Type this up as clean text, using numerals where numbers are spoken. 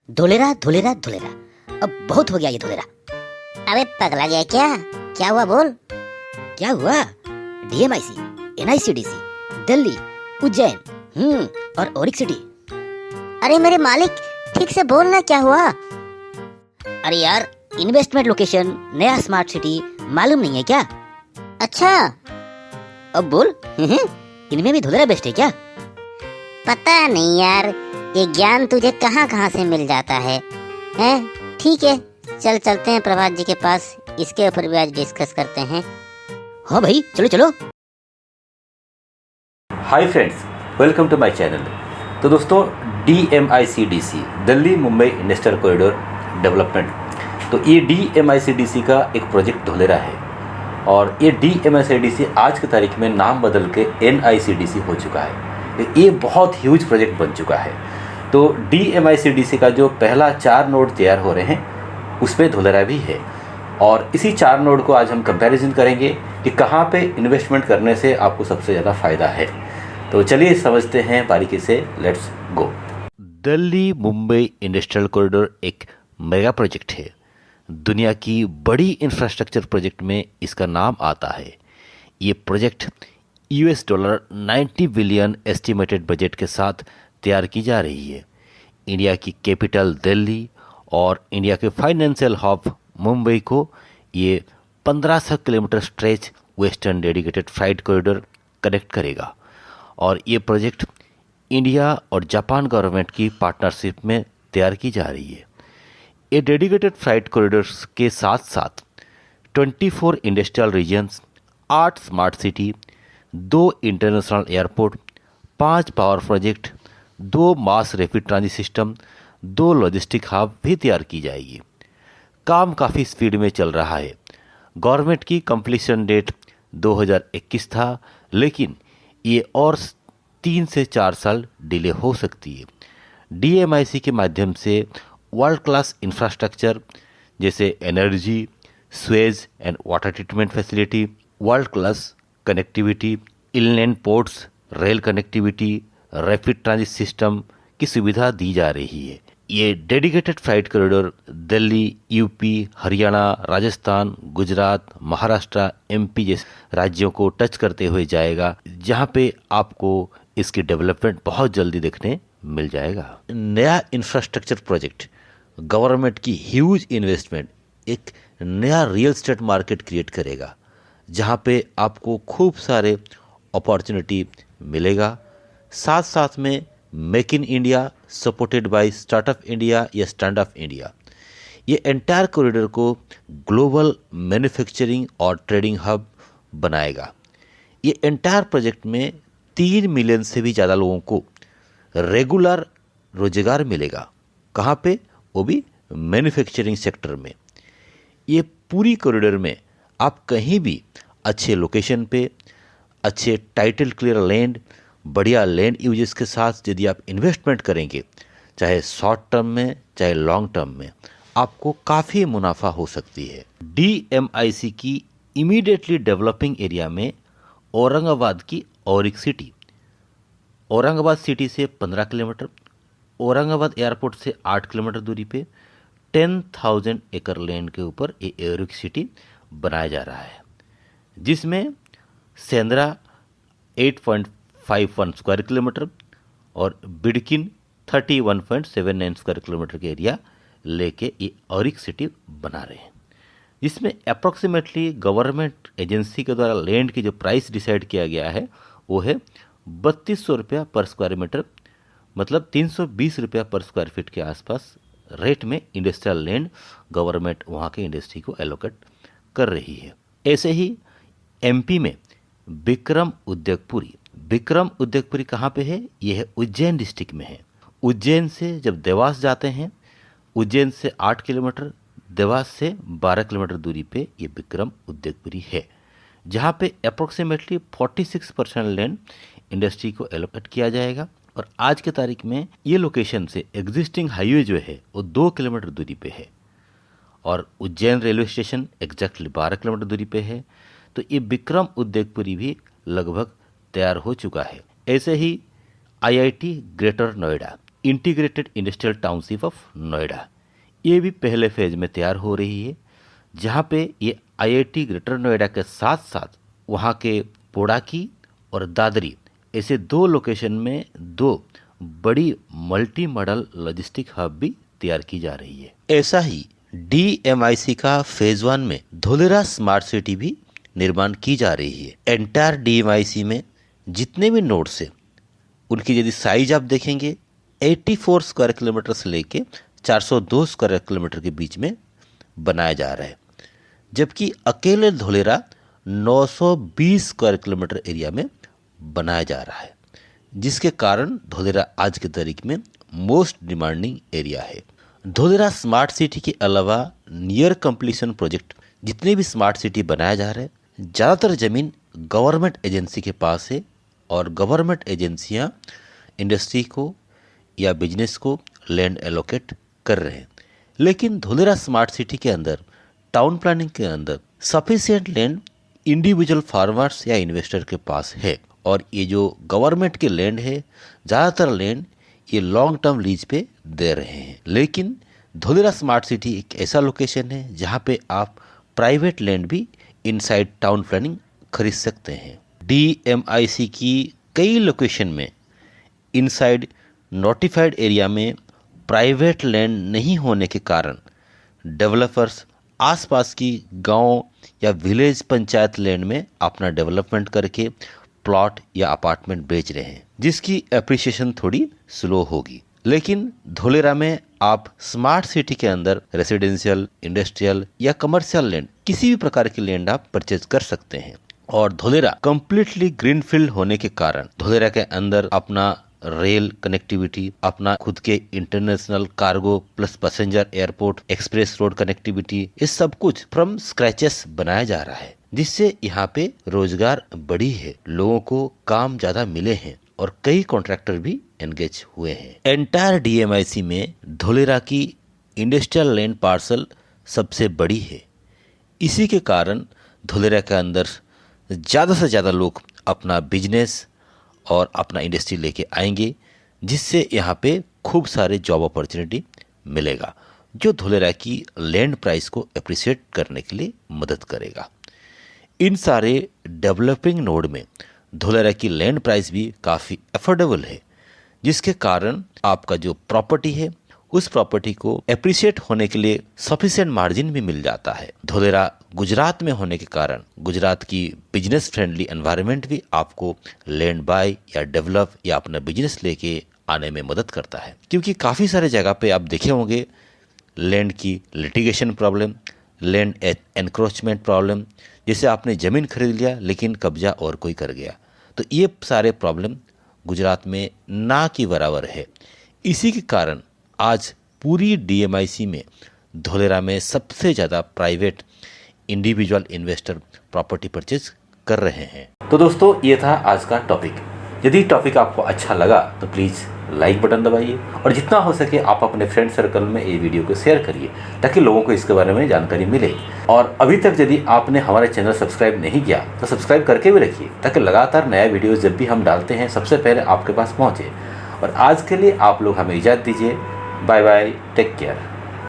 धुलेरा धुलेरा धुलेरा, अब बहुत हो गया ये धुलेरा। अबे पगला गया क्या हुआ बोल। क्या हुआ? डीएमआईसी, एनआईसीडीसी, दिल्ली, उज्जैन और ओरिक सिटी। अरे मेरे मालिक ठीक से बोल ना, क्या हुआ? अरे यार, इन्वेस्टमेंट लोकेशन, नया स्मार्ट सिटी मालूम नहीं है क्या? अच्छा अब बोल। इनमें भी धुलेरा बेस्ट है क्या? पता नहीं यार, ये ज्ञान तुझे कहाँ कहाँ से मिल जाता है। हैं? ठीक है, चलते हैं प्रभात जी के पास, इसके ऊपर भी आज डिस्कस करते हैं। हाँ भाई, चलो चलो। Hi friends, welcome to my channel. तो दोस्तों, DMICDC Delhi Mumbai industrial corridor development, तो ये DMICDC का एक प्रोजेक्ट धुलेरा है और ये DMICDC आज की तारीख में नाम बदल के NICDC हो चुका है। ये बहुत ह्यूज प्रोजेक्ट बन चुका है। तो DMICDC का जो पहला 4 नोड तैयार हो रहे हैं उस पर धुलेरा भी है और इसी 4 नोड को आज हम कंपैरिजन करेंगे कि कहाँ पे इन्वेस्टमेंट करने से आपको सबसे ज़्यादा फ़ायदा है। तो चलिए समझते हैं बारीकी से, let's go. Delhi Mumbai industrial corridor एक मेगा प्रोजेक्ट है। दुनिया की बड़ी इंफ्रास्ट्रक्चर प्रोजेक्ट में इसका नाम आता है। ये प्रोजेक्ट $90 बिलियन एस्टिमेटेड बजट के साथ तैयार की जा रही है। इंडिया की कैपिटल दिल्ली और इंडिया के फाइनेंशियल हब मुंबई को ये 1500 kilometre stretch western dedicated freight corridor connect करेगा और ये प्रोजेक्ट इंडिया और जापान गवर्नमेंट की पार्टनरशिप में तैयार की जा रही है। ये डेडिकेटेड फ्राइट कॉरिडोर्स के साथ साथ 24 industrial regions, 8 smart city, 2 international airport, 5 power project, 2 mass rapid transit system, 2 logistic hub भी तैयार की जाएगी। काम काफ़ी स्पीड में चल रहा है। गवर्नमेंट की कंप्लीशन डेट 2021 था, लेकिन ये और 3 से 4 साल डिले हो सकती है। DMIC के माध्यम से वर्ल्ड क्लास इंफ्रास्ट्रक्चर जैसे energy, Suez and water treatment facility, world class connectivity, inland ports, rail connectivity, rapid transit system की सुविधा दी जा रही है। ये dedicated flight corridor Delhi, UP, Haryana, Rajasthan, Gujarat, Maharashtra, MP जैसे राज्यों को टच करते हुए जाएगा, जहाँ पे आपको इसकी डेवलपमेंट बहुत जल्दी देखने मिल जाएगा। नया इंफ्रास्ट्रक्चर प्रोजेक्ट, गवर्नमेंट की ह्यूज इन्वेस्टमेंट एक नया रियल एस्टेट मार्केट क्रिएट करेगा, जहाँ पे आपको खूब सारे अपॉर्चुनिटी मिलेगा। साथ साथ में make in India supported by startup India या स्टैंड अप इंडिया, ये एंटायर कॉरिडोर को ग्लोबल मैन्युफैक्चरिंग और ट्रेडिंग हब बनाएगा। ये एंटायर प्रोजेक्ट में 3 मिलियन से भी ज़्यादा लोगों को रेगुलर रोजगार मिलेगा। कहाँ पे? वो भी मैन्युफैक्चरिंग सेक्टर में। ये पूरी कॉरिडोर में आप कहीं भी अच्छे लोकेशन पे, अच्छे टाइटल क्लियर लैंड, बढ़िया लैंड यूजेस के साथ यदि आप इन्वेस्टमेंट करेंगे, चाहे शॉर्ट टर्म में चाहे लॉन्ग टर्म में, आपको काफ़ी मुनाफा हो सकती है। DMIC की इमीडिएटली डेवलपिंग एरिया में औरंगाबाद की औरिक सिटी, औरंगाबाद सिटी से 15 किलोमीटर, औरंगाबाद एयरपोर्ट से 8 किलोमीटर दूरी पे 10,000 एकड़ लैंड के ऊपर ये औरिक सिटी बनाया जा रहा है, जिसमें सेंद्रा 8.51 स्क्वायर किलोमीटर और बिडकिन 31.79 स्क्वायर किलोमीटर के एरिया लेके ये औरिक सिटी बना रहे हैं, जिसमें अप्रॉक्सीमेटली गवर्नमेंट एजेंसी के द्वारा लैंड की जो प्राइस डिसाइड किया गया है वो है 3200 रुपया पर स्क्वायर मीटर, मतलब 320 रुपया पर स्क्वायर फीट के आसपास रेट में इंडस्ट्रियल लैंड गवर्नमेंट वहाँ के इंडस्ट्री को एलोकेट कर रही है। ऐसे ही MP में विक्रम उद्योगपुरी, विक्रम उद्योगपुरी कहाँ पे है? ये है उज्जैन डिस्ट्रिक्ट में है। उज्जैन से जब देवास जाते हैं, उज्जैन से 8 किलोमीटर, देवास से 12 किलोमीटर दूरी पे ये विक्रम उद्योगपुरी है, जहाँ पे अप्रोक्सीमेटली 46% लैंड इंडस्ट्री को एलोकेट किया जाएगा। और आज के तारीख में ये लोकेशन से एग्जिस्टिंग हाईवे जो है वो 2 किलोमीटर दूरी पे है और Ujjain railway station exactly 12 kilometre दूरी पे है। तो ये विक्रम उद्योगपुरी भी लगभग तैयार हो चुका है। ऐसे ही IIT greater Noida, integrated industrial township of Noida, ये भी पहले फेज में तैयार हो रही है, जहाँ पे ये IIT ग्रेटर नोएडा के साथ साथ वहाँ के पोड़ाकी और दादरी ऐसे 2 लोकेशन में 2 बड़ी मल्टी मॉडल लॉजिस्टिक हब भी तैयार की जा रही है। ऐसा ही DMIC का फेज 1 में धोलेरा स्मार्ट सिटी भी निर्माण की जा रही है। एंटायर DMIC में जितने भी नोड्स हैं उनकी यदि साइज आप देखेंगे 84 स्क्वायर किलोमीटर से लेके 402 स्क्वायर किलोमीटर के बीच में बनाया जा रहा है, जबकि अकेले धोलेरा 920 स्क्वायर किलोमीटर एरिया में बनाया जा रहा है, जिसके कारण धोलेरा आज की तारीख में मोस्ट डिमांडिंग एरिया है। धोलेरा स्मार्ट सिटी के अलावा नियर कंप्लीशन प्रोजेक्ट जितने भी स्मार्ट सिटी बनाया जा रहा है, ज़्यादातर ज़मीन गवर्नमेंट एजेंसी के पास है और गवर्नमेंट एजेंसियां इंडस्ट्री को या बिजनेस को लैंड एलोकेट कर रहे हैं। लेकिन धोलेरा स्मार्ट सिटी के अंदर टाउन प्लानिंग के अंदर सफिशिएंट लैंड इंडिविजुअल फार्मर्स या इन्वेस्टर के पास है, और ये जो गवर्नमेंट के लैंड है ज़्यादातर लैंड ये लॉन्ग टर्म लीज पे दे रहे हैं। लेकिन धोलेरा स्मार्ट सिटी एक ऐसा लोकेशन है जहाँ पे आप प्राइवेट लैंड भी इनसाइड टाउन प्लानिंग खरीद सकते हैं। DMIC की कई लोकेशन में इनसाइड नोटिफाइड एरिया में प्राइवेट लैंड नहीं होने के कारण डेवलपर्स आसपास की गांव या विलेज पंचायत लैंड में अपना डेवलपमेंट करके प्लॉट या अपार्टमेंट बेच रहे हैं, जिसकी एप्रिसिएशन थोड़ी स्लो होगी। लेकिन धोलेरा में आप स्मार्ट सिटी के अंदर रेसिडेंशियल, इंडस्ट्रियल या कमर्शियल लैंड किसी भी प्रकार की लैंड आप परचेज कर सकते हैं। और धोलेरा कंप्लीटली ग्रीनफील्ड होने के कारण धोलेरा के अंदर अपना रेल कनेक्टिविटी, अपना खुद के international cargo plus passenger airport, express road connectivity, ये सब कुछ फ्रॉम स्क्रैचेस बनाया जा रहा है, जिससे यहाँ पे रोजगार बढ़ी है, लोगों को काम ज्यादा मिले हैं और कई कॉन्ट्रैक्टर भी एंगेज हुए हैं। एंटायर DMIC में धोलेरा की इंडस्ट्रियल लैंड पार्सल सबसे बड़ी है। इसी के कारण धोलेरा के अंदर ज़्यादा से ज़्यादा लोग अपना बिजनेस और अपना इंडस्ट्री लेके आएंगे, जिससे यहाँ पे खूब सारे जॉब अपॉर्चुनिटी मिलेगा, जो धोलेरा की लैंड प्राइस को अप्रिशिएट करने के लिए मदद करेगा। इन सारे डेवलपिंग नोड में धोलेरा की लैंड प्राइस भी काफ़ी अफोर्डेबल है, जिसके कारण आपका जो प्रॉपर्टी है उस प्रॉपर्टी को अप्रिशिएट होने के लिए सफिशिएंट मार्जिन भी मिल जाता है। धोलेरा गुजरात में होने के कारण गुजरात की बिजनेस फ्रेंडली एनवायरनमेंट भी आपको लैंड बाय या डेवलप या अपना बिजनेस लेके आने में मदद करता है, क्योंकि काफ़ी सारे जगह पे आप देखे होंगे लैंड की litigation problem, land encroachment problem, जैसे आपने ज़मीन खरीद लिया लेकिन कब्जा और कोई कर गया, तो ये सारे प्रॉब्लम गुजरात में ना की बराबर है। इसी के कारण आज पूरी DMIC में धोलेरा में सबसे ज़्यादा private individual investor property purchase कर रहे हैं। तो दोस्तों, ये था आज का टॉपिक। यदि टॉपिक आपको अच्छा लगा तो प्लीज़ लाइक बटन दबाइए और जितना हो सके आप अपने फ्रेंड सर्कल में ये वीडियो को शेयर करिए, ताकि लोगों को इसके बारे में जानकारी मिले। और अभी तक यदि आपने हमारे चैनल सब्सक्राइब नहीं किया तो सब्सक्राइब करके भी रखिए, ताकि लगातार नया वीडियो जब भी हम डालते हैं सबसे पहले आपके पास पहुँचे। और आज के लिए आप लोग हमें इजाज़त दीजिए। Bye bye, take care.